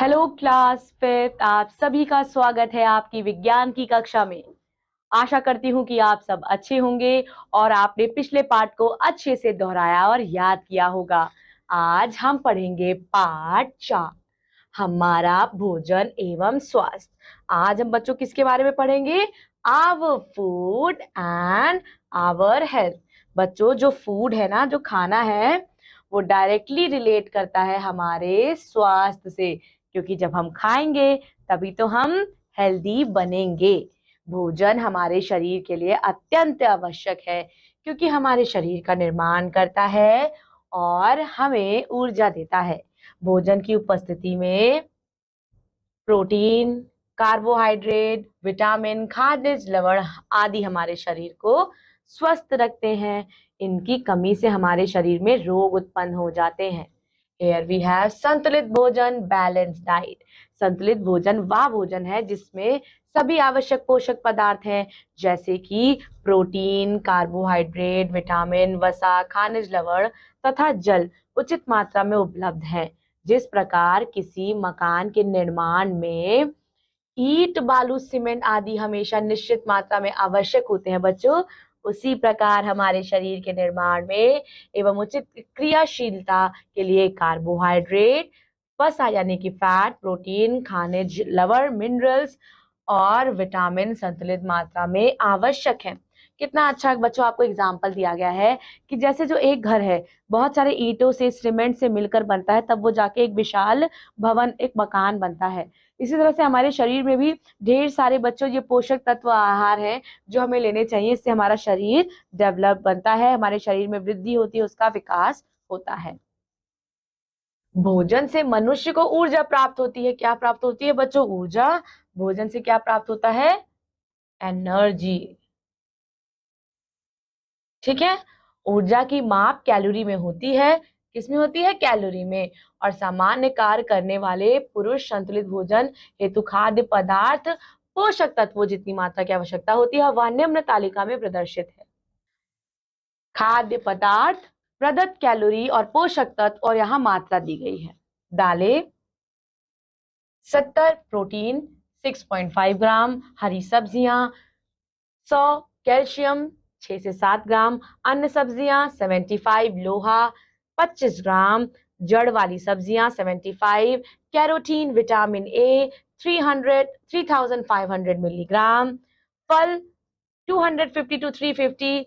Hello class fifth, आप सभी का स्वागत है आपकी विज्ञान की कक्षा में। आशा करती हूँ कि आप सब अच्छे होंगे और आपने पिछले पाठ को अच्छे से दोहराया और याद किया होगा। आज हम पढ़ेंगे पाठ 4, हमारा भोजन एवं स्वास्थ्य। आज हम बच्चों किसके बारे में पढ़ेंगे? Our food and our health. बच्चों, जो फूड है ना, जो खाना है, वो डायरेक्टली रिलेट करता है हमारे स्वास्थ्य से, क्योंकि जब हम खाएंगे तभी तो हम हेल्दी बनेंगे। भोजन हमारे शरीर के लिए अत्यंत आवश्यक है, क्योंकि हमारे शरीर का निर्माण करता है और हमें ऊर्जा देता है। भोजन की उपस्थिति में प्रोटीन, कार्बोहाइड्रेट, विटामिन, खनिज, लवण आदि हमारे शरीर को स्वस्थ रखते हैं। इनकी कमी से हमारे शरीर में रोग उत्पन्न हो जाते हैं। Here we have संतुलित भोजन, बैलेंस डाइट। संतुलित भोजन वह भोजन है जिसमें सभी आवश्यक पोषक पदार्थ हैं, जैसे कि प्रोटीन, कार्बोहाइड्रेट, विटामिन, वसा, खनिज लवण तथा जल उचित मात्रा में उपलब्ध हैं। जिस प्रकार किसी मकान के निर्माण में ईंट, बालू, सीमेंट आदि हमेशा निश्चित मात्रा में आवश्यक होते हैं बच्चों, उसी प्रकार हमारे शरीर के निर्माण में एवं उचित क्रियाशीलता के लिए कार्बोहाइड्रेट, वसा यानी कि फैट, प्रोटीन, खनिज लवण, मिनरल्स और विटामिन संतुलित मात्रा में आवश्यक है। कितना अच्छा बच्चों आपको एग्जाम्पल दिया गया है कि जैसे जो एक घर है बहुत सारे ईंटों से, सीमेंट से मिलकर बनता है, तब वो जाके एक विशाल भवन, एक मकान बनता है। इसी तरह से हमारे शरीर में भी ढेर सारे बच्चों ये पोषक तत्व आहार हैं जो हमें लेने चाहिए। इससे हमारा शरीर डेवलप बनता है, हमारे शरीर में वृद्धि होती है, उसका विकास होता है। भोजन से मनुष्य को ऊर्जा प्राप्त होती है। क्या प्राप्त होती है बच्चों? ऊर्जा। भोजन से क्या प्राप्त होता है? एनर्जी। ठीक है। ऊर्जा की माप कैलोरी में होती है। किसमें होती है? कैलोरी में। और सामान्य कार्य करने वाले पुरुष संतुलित भोजन हेतु खाद्य पदार्थ पोषक तत्वों जितनी मात्रा की आवश्यकता होती है वह निम्न तालिका में प्रदर्शित है। खाद्य पदार्थ, प्रदत्त कैलोरी और पोषक तत्व, और यहाँ मात्रा दी गई है। दालें 70 प्रोटीन 6.5 ग्राम, हरी सब्जियां 100 कैल्शियम 6 से 7 ग्राम, अन्य सब्जियां 75 लोहा 25 ग्राम, जड़ वाली सब्जियां 75, कैरोटीन विटामिन ए 3500 मिलीग्राम, फल 250 to 350,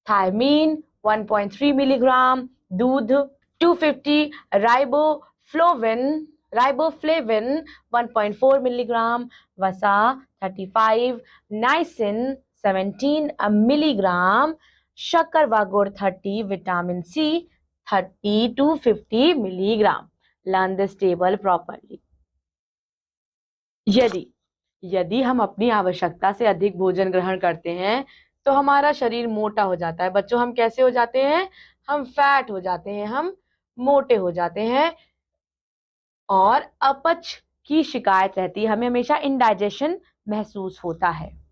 थायमीन 1.3 मिलीग्राम, दूध 250, राइबोफ्लेविन 1.4 मिलीग्राम, वसा 35, नाइसिन 17 मिलीग्राम, शक्कर व गुड़ 30, vitamin C 30 to 50 milligram. Learn this table properly. यदि हम अपनी आवश्यकता से अधिक भोजन ग्रहण करते हैं तो हमारा शरीर मोटा हो जाता है। बच्चों, हम कैसे हो जाते हैं? हम फैट हो जाते हैं, हम मोटे हो जाते हैं और अपच की शिकायत रहती है, हमें हमेशा इंडाइजेशन महसूस होता है।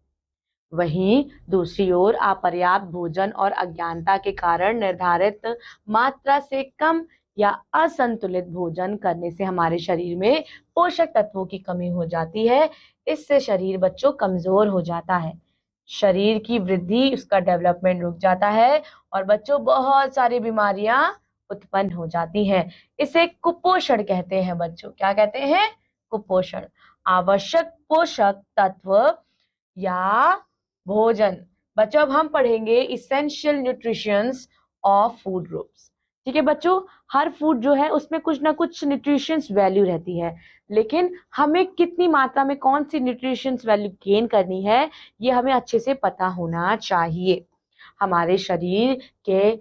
वहीं दूसरी ओर अपर्याप्त भोजन और अज्ञानता के कारण निर्धारित मात्रा से कम या असंतुलित भोजन करने से हमारे शरीर में पोषक तत्वों की कमी हो जाती है। इससे शरीर बच्चों कमजोर हो जाता है, शरीर की वृद्धि, उसका डेवलपमेंट रुक जाता है और बच्चों बहुत सारी बीमारियां उत्पन्न हो जाती हैं। इसे कुपोषण कहते हैं बच्चों। क्या कहते हैं? कुपोषण। आवश्यक पोषक तत्व या भोजन। बच्चों, अब हम पढ़ेंगे essential nutritions of food groups. ठीक है बच्चों, हर फूड जो है उसमें कुछ ना कुछ न्यूट्रिशंस वैल्यू रहती है, लेकिन हमें कितनी मात्रा में कौन सी न्यूट्रिशंस वैल्यू गेन करनी है ये हमें अच्छे से पता होना चाहिए। हमारे शरीर के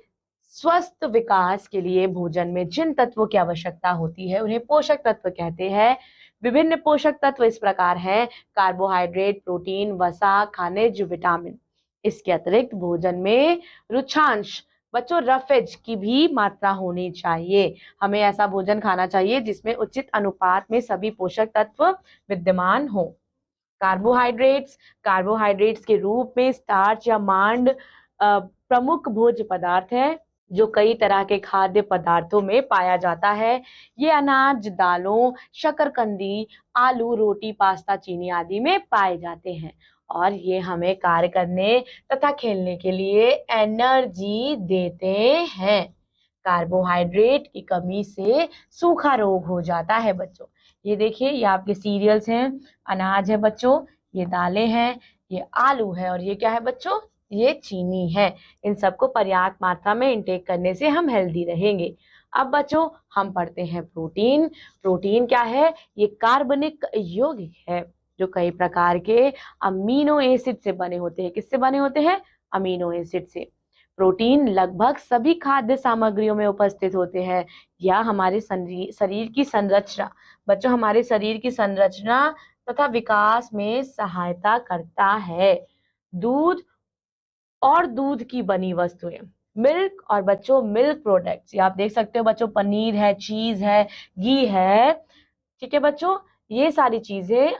स्वस्थ विकास के लिए भोजन में जिन तत्वों की आवश्यकता होती है उन्हें पोषक तत्व कहते हैं। विभिन्न पोषक तत्व इस प्रकार हैं: कार्बोहाइड्रेट, प्रोटीन, वसा, खनिज, विटामिन। इसके अतिरिक्त भोजन में रुक्षांश, बच्चों रफेज की भी मात्रा होनी चाहिए। हमें ऐसा भोजन खाना चाहिए जिसमें उचित अनुपात में सभी पोषक तत्व विद्यमान हो। कार्बोहाइड्रेट्स के रूप में स्टार्च या मांड प्रमुख भोज्य पदार्थ है। जो कई तरह के खाद्य पदार्थों में पाया जाता है। ये अनाज दालों, शकरकंदी, आलू, रोटी, पास्ता, चीनी आदि में पाए जाते हैं और ये हमें कार्य करने तथा खेलने के लिए एनर्जी देते हैं। कार्बोहाइड्रेट की कमी से सूखा रोग हो जाता है बच्चों। ये देखिए, ये आपके सीरियल्स हैं, अनाज है बच्चों, ये दालें हैं, ये आलू है और ये क्या है बच्चों, ये चीनी है। इन सबको पर्याप्त मात्रा में इंटेक करने से हम हेल्दी रहेंगे। अब बच्चों हम पढ़ते हैं प्रोटीन। प्रोटीन क्या है? ये कार्बनिक यौगिक है जो कई प्रकार के अमीनो एसिड से बने होते हैं। किससे बने होते हैं? अमीनो एसिड से। प्रोटीन लगभग सभी खाद्य सामग्रियों में उपस्थित होते हैं या हमारे शरीर की संरचना, बच्चों हमारे शरीर की संरचना तथा विकास में सहायता करता है। दूध और दूध की बनी वस्तुएं, मिल्क और बच्चों मिल्क प्रोडक्ट्स, ये आप देख सकते हो बच्चों, पनीर है, चीज है, घी है, ठीक है बच्चों। ये सारी चीजें,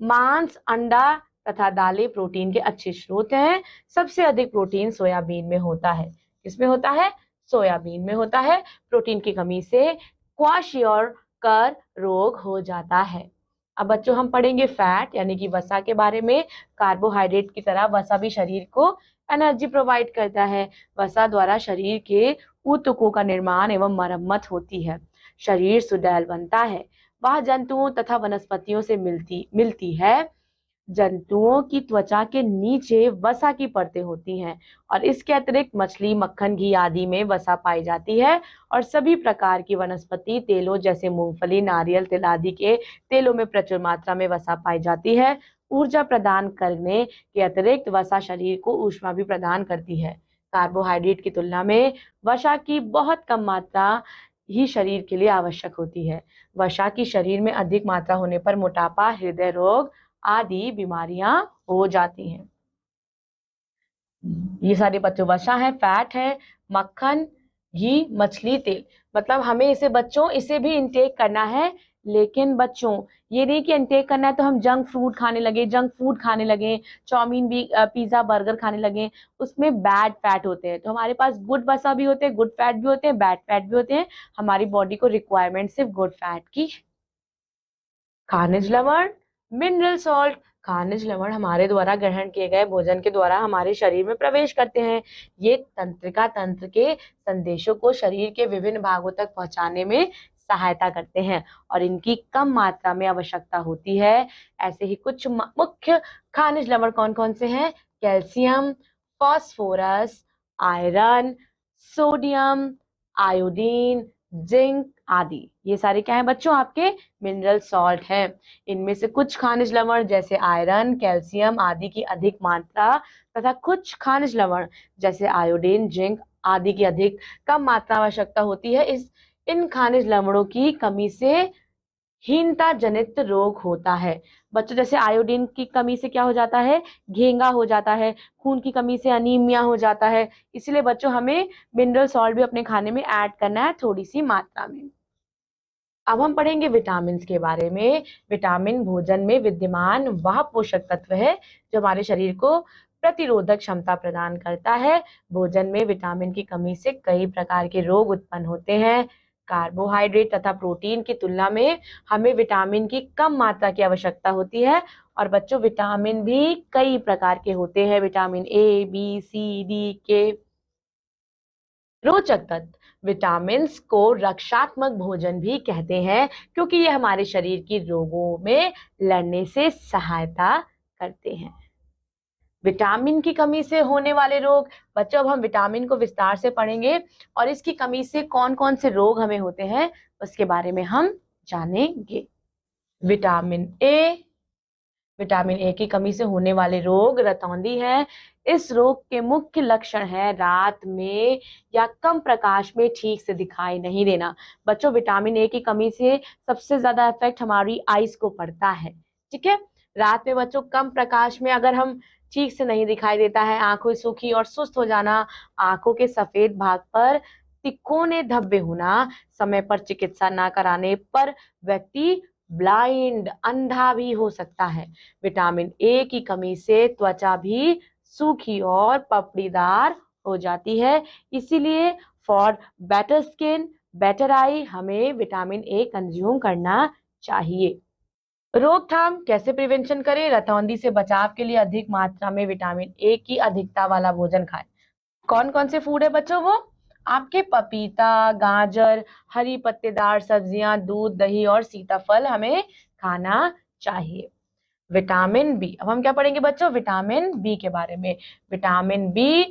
मांस, अंडा तथा दालें प्रोटीन के अच्छे स्रोत हैं। सबसे अधिक प्रोटीन सोयाबीन में होता है। किसमें होता है? सोयाबीन में होता है। प्रोटीन की कमी से क्वाशियोरकर रोग हो जाता है। अब बच्चों हम पढ़ेंगे फैट यानी कि वसा के बारे में। कार्बोहाइड्रेट की तरह वसा भी शरीर को एनर्जी प्रोवाइड करता है। वसा द्वारा शरीर के ऊतकों का निर्माण एवं मरम्मत होती है। शरीर सुडौल बनता है। वह जंतुओं तथा वनस्पतियों से मिलती है। जंतुओं की त्वचा के नीचे वसा की परतें होती हैं और इसके अतिरिक्त मछली, मक्खन, घी आदि में वसा पाई जाती है और सभी प्रकार की वनस्पति तेलों जैसे मूंगफली, नारियल तेल आदि के तेलों में प्रचुर मात्रा में वसा पाई जाती है। ऊर्जा प्रदान करने के अतिरिक्त वसा शरीर को ऊष्मा भी प्रदान करती है। कार्बोहाइड्रेट की तुलना में वसा की बहुत कम मात्रा ही शरीर के लिए आवश्यक होती है। वसा की शरीर में अधिक मात्रा होने पर मोटापा, हृदय रोग आदि बीमारियां हो जाती हैं। ये सारे बच्चों वसा है, फैट है, मक्खन, घी, मछली, तेल, मतलब हमें इसे बच्चों इसे भी इंटेक करना है। लेकिन बच्चों ये नहीं कि इंटेक करना है तो हम जंक फूड खाने लगे, चाउमीन भी, पिज्जा, बर्गर खाने लगे। उसमें बैड फैट होते हैं। तो हमारे पास गुड वसा भी होते हैं, गुड फैट भी होते हैं, बैड फैट भी होते हैं। हमारी बॉडी को रिक्वायरमेंट सिर्फ गुड फैट की। खनिज लवण, मिनरल सॉल्ट, खनिज लवण हमारे द्वारा ग्रहण किए गए भोजन के द्वारा हमारे शरीर में प्रवेश करते हैं। ये तंत्रिका तंत्र के संदेशों को शरीर के विभिन्न भागों तक पहुंचाने में सहायता करते हैं और इनकी कम मात्रा में आवश्यकता होती है। ऐसे ही कुछ मुख्य खनिज लवण कौन कौन से हैं? Calcium, phosphorus, iron, sodium, iodine, zinc आदि। ये सारे क्या है बच्चों? आपके मिनरल सॉल्ट है। इनमें से कुछ खनिज लवण जैसे आयरन, कैल्शियम आदि की अधिक मात्रा तथा कुछ खनिज लवण जैसे आयोडीन, जिंक आदि की अधिक कम मात्रा आवश्यकता होती है। इन खनिज लवणों की कमी से हीनता जनित रोग होता है। बच्चों जैसे आयोडीन की कमी से क्या हो जाता है? घेंगा हो जाता है। खून की कमी से अनीमिया हो जाता है। इसलिए बच्चों हमें मिनरल सॉल्ट भी अपने खाने में ऐड करना है थोड़ी सी मात्रा में। अब हम पढ़ेंगे विटामिन के बारे में। विटामिन भोजन में विद्यमान वह पोषक तत्व है जो हमारे शरीर को प्रतिरोधक क्षमता प्रदान करता है। भोजन में विटामिन की कमी से कई प्रकार के रोग उत्पन्न होते हैं। कार्बोहाइड्रेट तथा प्रोटीन की तुलना में हमें विटामिन की कम मात्रा की आवश्यकता होती है और बच्चों विटामिन भी कई प्रकार के होते हैं। Vitamin A, B, C, D, K. रोचक तत्व, विटामिन को रक्षात्मक भोजन भी कहते हैं क्योंकि ये हमारे शरीर की रोगों में लड़ने से सहायता करते हैं। विटामिन की कमी से होने वाले रोग, बच्चों अब हम विटामिन को विस्तार से पढ़ेंगे और इसकी कमी से कौन कौन से रोग हमें होते हैं उसके बारे में हम जानेंगे। विटामिन ए की कमी से होने वाले रोग रतौंधी है। इस रोग के मुख्य लक्षण है रात में या कम प्रकाश में ठीक से दिखाई नहीं देना। बच्चों विटामिन ए की कमी से सबसे ज्यादा इफेक्ट हमारी आईज को पड़ता है। ठीक है, रात में बच्चों कम प्रकाश में अगर हम ठीक से नहीं दिखाई देता है, आंखों सूखी और सुस्त हो जाना, आंखों के सफेद भाग पर तिकोने धब्बे होना, समय पर चिकित्सा ना कराने पर व्यक्ति ब्लाइंड, अंधा भी हो सकता है। विटामिन ए की कमी से त्वचा भी सूखी और पपड़ीदार हो जाती है। इसीलिए for better skin, better I, हमें विटामिन ए कंज्यूम करना चाहिए। रोकथाम कैसे प्रिवेंशन करें? रतौंधी से बचाव के लिए अधिक मात्रा में विटामिन ए की अधिकता वाला भोजन खाएं। कौन कौन से फूड है बच्चों? वो आपके पपीता, गाजर, हरी पत्तेदार सब्जियां, दूध, दही और सीताफल हमें खाना चाहिए। विटामिन बी, अब हम क्या पढ़ेंगे बच्चों? विटामिन बी के बारे में। विटामिन बी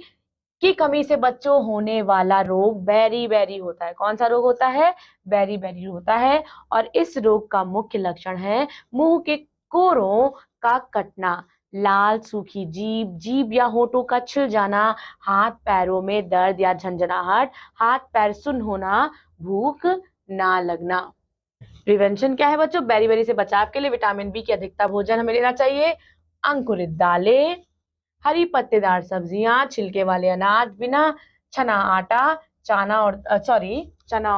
की कमी से बच्चों होने वाला रोग बेरी होता है। कौन सा रोग होता है? बेरी होता है। और इस रोग का मुख्य लक्षण है मुंह के कोरों का कटना, लाल सूखी जीभ, जीभ या होठों का छिल जाना, हाथ पैरों में दर्द या झंझनाहट, हाथ पैर सुन्न होना, भूख ना लगना। प्रिवेंशन क्या है बच्चों? बेरी से बचाव के लिए विटामिन बी की अधिकता भोजन हमें लेना चाहिए। अंकुरित दालें, हरी पत्तेदार सब्जियां, छिलके वाले अनाज, बिना चना आटा, चना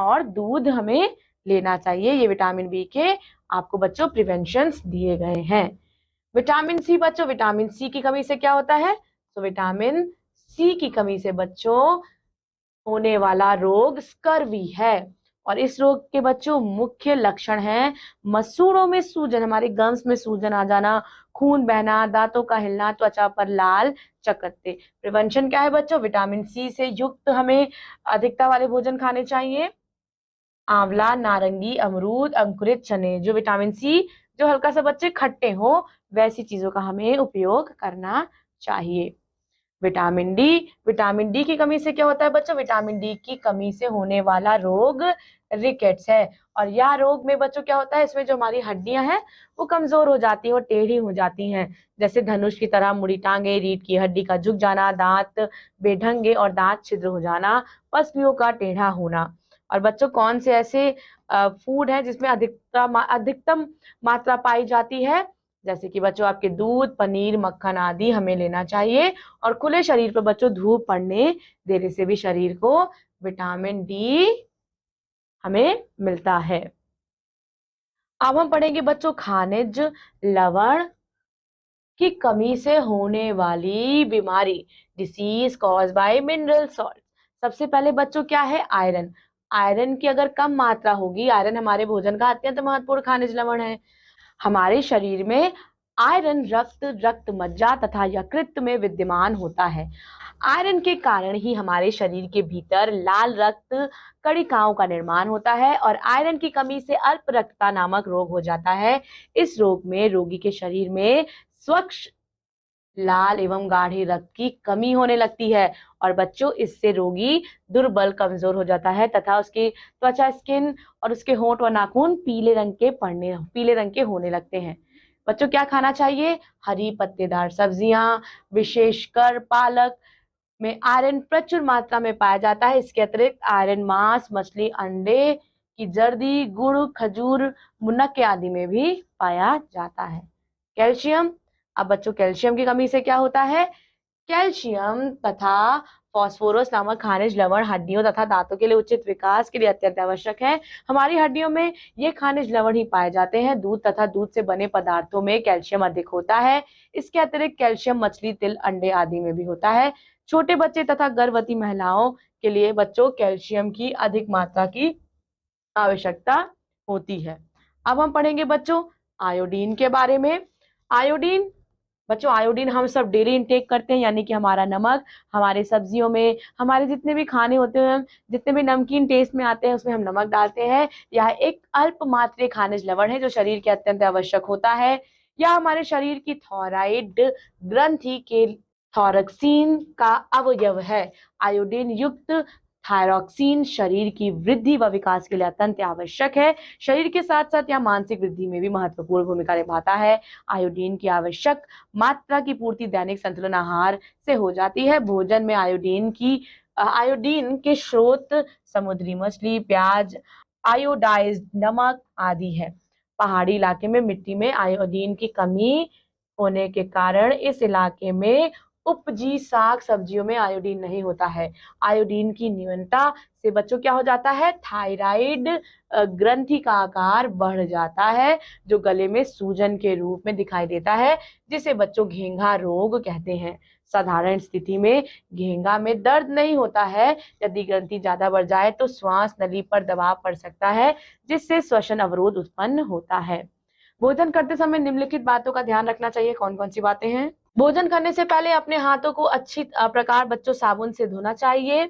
और दूध हमें लेना चाहिए। ये विटामिन बी के आपको बच्चों प्रिवेंशंस दिए गए हैं। विटामिन सी बच्चों, विटामिन सी की कमी से क्या होता है? तो विटामिन सी की कमी से बच्चों होने वाला रोग स्कर्वी है। और इस रोग के बच्चों मुख्य लक्षण हैं मसूड़ों में सूजन, हमारे गम्स में सूजन आ जाना, खून बहना, दांतों का हिलना, त्वचा पर लाल चकत्ते। प्रिवेंशन क्या है बच्चों? विटामिन सी से युक्त हमें अधिकता वाले भोजन खाने चाहिए। आंवला, नारंगी, अमरूद, अंकुरित चने, जो विटामिन सी जो हल्का सा बच्चे खट्टे हो, वैसी चीजों का हमें उपयोग करना चाहिए। विटामिन डी, विटामिन डी की कमी से क्या होता है बच्चों? विटामिन डी की कमी से होने वाला रोग रिकेट्स है। और यह रोग में बच्चों क्या होता है? इसमें जो हमारी हड्डियां हैं वो कमजोर हो जाती हैं और टेढ़ी हो जाती हैं, जैसे धनुष की तरह मुड़ी टांगे, रीढ़ की हड्डी का झुक जाना, दांत बेढंगे और दांत छिद्र हो जाना, पसलियों का टेढ़ा होना। और बच्चों कौन से ऐसे फूड है जिसमें अधिकतम मात्रा पाई जाती है? जैसे कि बच्चों आपके दूध, पनीर, मक्खन आदि हमें लेना चाहिए। और खुले शरीर पर बच्चों धूप पड़ने देने से भी शरीर को विटामिन डी हमें मिलता है। अब हम पढ़ेंगे बच्चों खनिज लवण की कमी से होने वाली बीमारी, disease cause by mineral salt. सबसे पहले बच्चों क्या है? आयरन। आयरन की अगर कम मात्रा होगी, आयरन हमारे भोजन का अत्यंत महत्वपूर्ण खनिज लवण है। हमारे शरीर में आयरन रक्त मज्जा तथा यकृत में विद्यमान होता है। आयरन के कारण ही हमारे शरीर के भीतर लाल रक्त कणिकाओं का निर्माण होता है और आयरन की कमी से अल्प रक्तता नामक रोग हो जाता है। इस रोग में रोगी के शरीर में स्वच्छ लाल एवं गाढ़े रक्त की कमी होने लगती है और बच्चों इससे रोगी दुर्बल, कमजोर हो जाता है तथा उसकी त्वचा, स्किन और उसके होंठ व नाखून पीले रंग के होने लगते हैं। बच्चों क्या खाना चाहिए? हरी पत्तेदार सब्जियां, विशेषकर पालक में आयरन प्रचुर मात्रा में पाया जाता है। इसके अतिरिक्त आयरन मांस, मछली, अंडे की जर्दी, गुड़, खजूर, मुनक्के आदि में भी पाया जाता है। कैल्शियम, अब बच्चों कैल्शियम की कमी से क्या होता है? कैल्शियम तथा फास्फोरस नामक खनिज लवण हड्डियों तथा दांतों के लिए उचित विकास के लिए अत्यंत आवश्यक है। हमारी हड्डियों में ये खनिज लवण ही पाए जाते हैं। दूध तथा दूध से बने पदार्थों में कैल्शियम अधिक होता है। इसके अतिरिक्त कैल्शियम मछली, तिल, अंडे आदि में भी होता है। छोटे बच्चे तथा गर्भवती महिलाओं के लिए बच्चों कैल्शियम की अधिक मात्रा की आवश्यकता होती है। अब हम पढ़ेंगे बच्चों आयोडीन के बारे में। आयोडीन बच्चों, आयोडीन हम सब डेली इंटेक करते हैं, यानी कि हमारा नमक, हमारे सब्जियों में, हमारे जितने भी खाने होते हैं, जितने भी नमकीन टेस्ट में आते हैं उसमें हम नमक डालते हैं। यह एक अल्प मात्रिक खनिज लवण है जो शरीर के अत्यंत आवश्यक होता है। यह हमारे शरीर की थायराइड ग्रंथि के थायरोक्सिन का अवयव है। आयोडीन युक्त थायरोक्सिन शरीर की वृद्धि व विकास के लिए अत्यंत आवश्यक है। शरीर के साथ साथ यह मानसिक वृद्धि में भी महत्वपूर्ण भूमिका निभाता है। आयोडीन की आवश्यक मात्रा की पूर्ति दैनिक संतुलन आहार से हो जाती है। भोजन में आयोडीन के स्रोत समुद्री मछली, प्याज, आयोडाइज्ड नमक आदि है। पहाड़ी इलाके में मिट्टी में आयोडीन की कमी होने के कारण इस इलाके में उपजी साग सब्जियों में आयोडीन नहीं होता है। आयोडीन की न्यूनता से बच्चों क्या हो जाता है? थायराइड ग्रंथि का आकार बढ़ जाता है जो गले में सूजन के रूप में दिखाई देता है, जिसे बच्चों घेंघा रोग कहते हैं। साधारण स्थिति में घेंगा में दर्द नहीं होता है। यदि ग्रंथि ज्यादा बढ़ जाए तो श्वास नली पर दबाव पड़ सकता है, जिससे श्वसन अवरोध उत्पन्न होता है। भोजन करते समय निम्नलिखित बातों का ध्यान रखना चाहिए। कौन कौन सी बातें हैं? भोजन करने से पहले अपने हाथों को अच्छी प्रकार बच्चों साबुन से धोना चाहिए।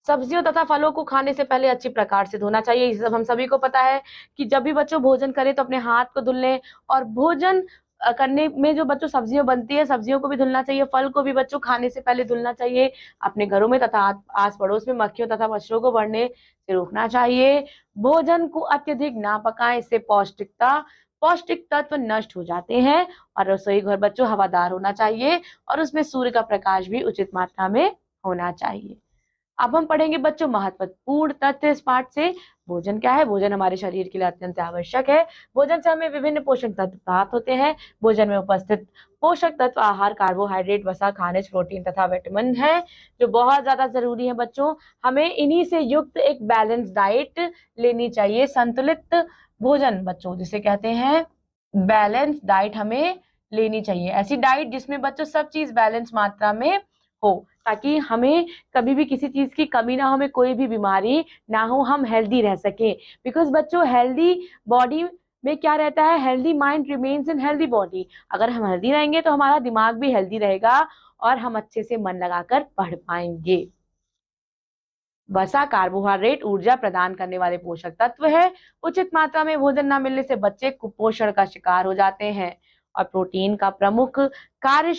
सब्जियों तथा फलों को खाने से पहले अच्छी प्रकार से धोना चाहिए। ये सब हम सभी को पता है कि जब भी बच्चों भोजन करें तो अपने हाथ को धुल लें, और भोजन करने में जो बच्चों सब्जियां बनती है, सब्जियों को भी धुलना चाहिए, फल को भी बच्चों खाने से पहले धुलना चाहिए। अपने घरों में तथा आस पड़ोस में मक्खियों तथा मच्छरों को बढ़ने से रोकना चाहिए। भोजन को अत्यधिक ना पकाएं, इससे पौष्टिक तत्व नष्ट हो जाते हैं। और रसोई घर बच्चों हवादार होना चाहिए और उसमें सूर्य का प्रकाश भी उचित मात्रा में होना चाहिए। अब हम पढ़ेंगे बच्चों महत्वपूर्ण तथ्य इस पाठ से। भोजन क्या है? भोजन हमारे शरीर के लिए अत्यंत आवश्यक है। भोजन से हमें विभिन्न पोषक तत्व प्राप्त होते हैं। भोजन में उपस्थित पोषक तत्व आहार, कार्बोहाइड्रेट, वसा, खनिज, प्रोटीन तथा विटामिन है, जो बहुत ज्यादा जरूरी है बच्चों। हमें इन्हीं से युक्त एक बैलेंस डाइट लेनी चाहिए। संतुलित भोजन बच्चों जिसे कहते हैं बैलेंस डाइट हमें लेनी चाहिए। ऐसी डाइट जिसमें बच्चों सब चीज बैलेंस मात्रा में हो, ताकि हमें कभी भी किसी चीज की कमी ना हो, हमें कोई भी बीमारी ना हो, हम हेल्दी रह सके। बिकॉज बच्चों हेल्दी बॉडी में क्या रहता है? Healthy mind remains in healthy body. अगर हम हेल्दी रहेंगे तो हमारा दिमाग भी हेल्दी रहेगा और हम अच्छे से मन लगाकर पढ़ पाएंगे। वसा कार्बोहाइड्रेट ऊर्जा प्रदान करने वाले पोषक तत्व है। उचित मात्रा में भोजन न मिलने से बच्चे कुपोषण का शिकार हो जाते हैं। और प्रोटीन का प्रमुख कार्य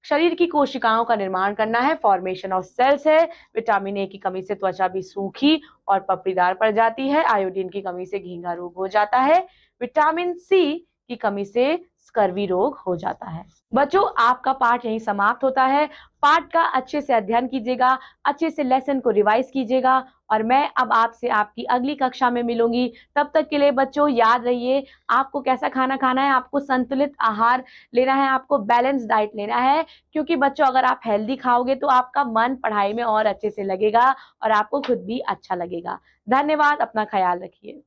शरीर की कोशिकाओं का निर्माण करना है, फॉर्मेशन ऑफ सेल्स है। विटामिन ए की कमी से त्वचा भी सूखी और पपड़ीदार पड़ जाती है। आयोडीन की कमी से घेंघा रोग हो जाता है। विटामिन सी की कमी से स्कर्वी रोग हो जाता है। बच्चों आपका पाठ यहीं समाप्त होता है। पाठ का अच्छे से अध्ययन कीजिएगा, अच्छे से लेसन को रिवाइज कीजिएगा, और मैं अब आपसे आपकी अगली कक्षा में मिलूंगी। तब तक के लिए बच्चों याद रहिए, आपको कैसा खाना खाना है, आपको संतुलित आहार लेना है, आपको बैलेंस डाइट लेना है। क्योंकि बच्चों अगर आप हेल्दी खाओगे तो आपका मन पढ़ाई में और अच्छे से लगेगा और आपको खुद भी अच्छा लगेगा। धन्यवाद, अपना ख्याल रखिए।